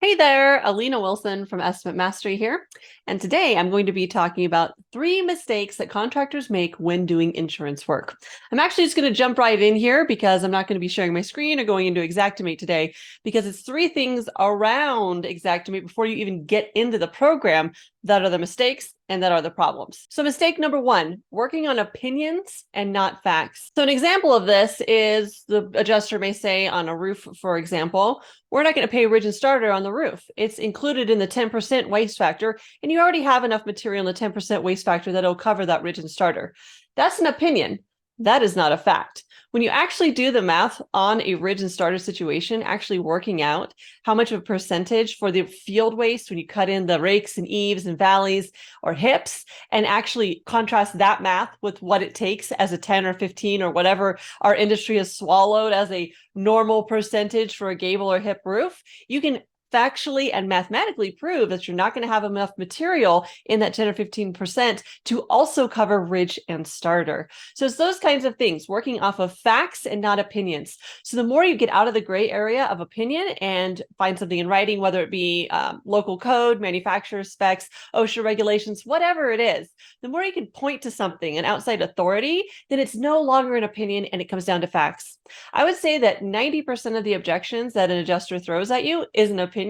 Hey there, Alina Wilson from Estimate Mastery here. And today I'm going to be talking about 3 mistakes that contractors make when doing insurance work. I'm actually just going to jump right in here because I'm not going to be sharing my screen or going into Xactimate today because it's 3 things around Xactimate before you even get into the program that are the mistakes and that are the problems. So mistake number 1, working on opinions and not facts. So an example of this is the adjuster may say on a roof, for example, we're not going to pay ridge and starter on the roof. It's included in the 10% waste factor, and you already have enough material in the 10% waste factor that'll cover that ridge and starter. That's an opinion. That is not a fact. When you actually do the math on a ridge and starter situation, actually working out how much of a percentage for the field waste when you cut in the rakes and eaves and valleys or hips, and actually contrast that math with what it takes as a 10 or 15 or whatever our industry has swallowed as a normal percentage for a gable or hip roof, you can factually and mathematically prove that you're not going to have enough material in that 10 or 15% to also cover ridge and starter. So it's those kinds of things, working off of facts and not opinions. So the more you get out of the gray area of opinion and find something in writing, whether it be local code, manufacturer specs, OSHA regulations, whatever it is, the more you can point to something, an outside authority, then it's no longer an opinion and it comes down to facts. I would say that 90% of the objections that an adjuster throws at you is an opinion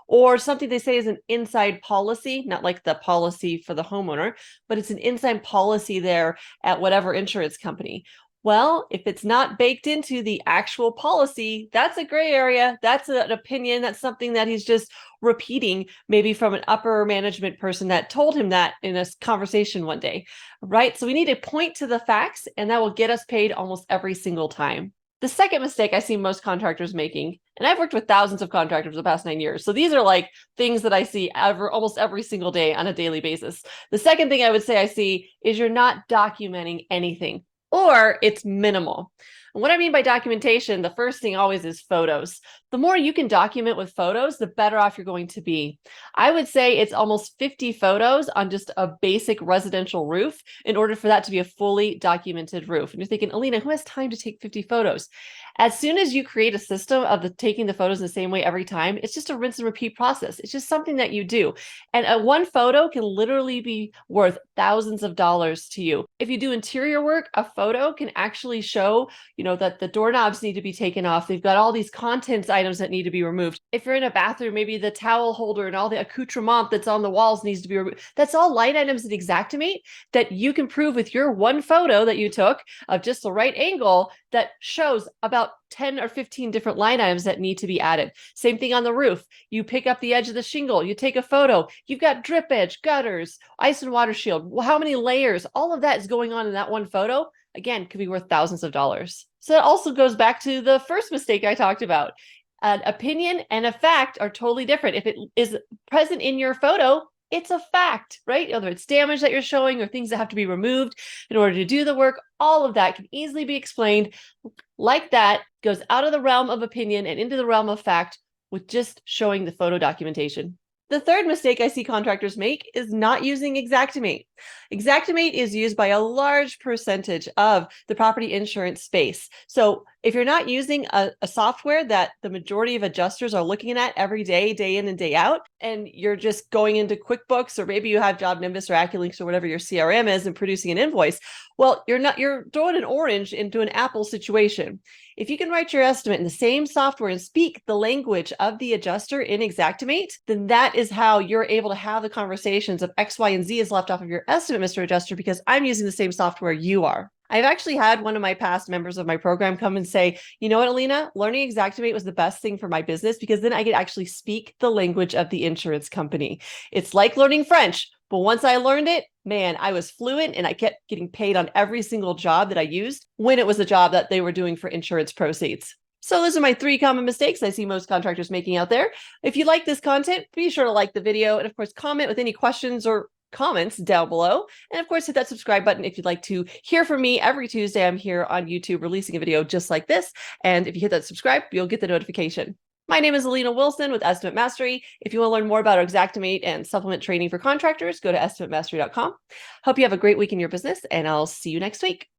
or something they say is an inside policy, not like the policy for the homeowner, but it's an inside policy there at whatever insurance company. Well, if it's not baked into the actual policy, that's a gray area. That's an opinion. That's something that he's just repeating, maybe from an upper management person that told him that in a conversation one day, right? So we need to point to the facts, and that will get us paid almost every single time. The second mistake I see most contractors making, and I've worked with thousands of contractors the past 9 years, so these are like things that I see almost every single day on a daily basis. The second thing I would say I see is you're not documenting anything, or it's minimal. And what I mean by documentation, the first thing always is photos. The more you can document with photos, the better off you're going to be. I would say it's almost 50 photos on just a basic residential roof in order for that to be a fully documented roof. And you're thinking, Alina, who has time to take 50 photos? As soon as you create a system of taking the photos in the same way every time, it's just a rinse and repeat process. It's just something that you do. And one photo can literally be worth thousands of dollars to you. If you do interior work, a photo can actually show, that the doorknobs need to be taken off. They've got all these contents items that need to be removed. If you're in a bathroom, maybe the towel holder and all the accoutrement that's on the walls needs to be removed. That's all line items that Xactimate that you can prove with your one photo that you took of just the right angle that shows about 10 or 15 different line items that need to be added. Same thing on the roof. You pick up the edge of the shingle, you take a photo, you've got drip edge, gutters, ice and water shield. Well, how many layers? All of that is going on in that one photo. Again, could be worth thousands of dollars. So it also goes back to the first mistake I talked about. An opinion and a fact are totally different. If it is present in your photo, it's a fact, right? Whether it's damage that you're showing or things that have to be removed in order to do the work, all of that can easily be explained like that, goes out of the realm of opinion and into the realm of fact with just showing the photo documentation. The third mistake I see contractors make is not using Xactimate. Xactimate is used by a large percentage of the property insurance space. So if you're not using a software that the majority of adjusters are looking at every day, day in and day out, and you're just going into QuickBooks, or maybe you have Job Nimbus or AccuLinks or whatever your CRM is and producing an invoice, well, you're throwing an orange into an apple situation. If you can write your estimate in the same software and speak the language of the adjuster in Xactimate, then that is how you're able to have the conversations of X, Y, and Z is left off of your estimate, Mr. Adjuster, because I'm using the same software you are. I've actually had one of my past members of my program come and say, you know what, Alina, learning Xactimate was the best thing for my business because then I could actually speak the language of the insurance company. It's like learning French. But once I learned it, man, I was fluent and I kept getting paid on every single job that I used when it was a job that they were doing for insurance proceeds. So those are my 3 common mistakes I see most contractors making out there. If you like this content, be sure to like the video and of course comment with any questions or comments down below. And of course, hit that subscribe button if you'd like to hear from me every Tuesday. I'm here on YouTube releasing a video just like this. And if you hit that subscribe, you'll get the notification. My name is Alina Wilson with Estimate Mastery. If you want to learn more about our Xactimate and supplement training for contractors, go to estimatemastery.com. Hope you have a great week in your business, and I'll see you next week.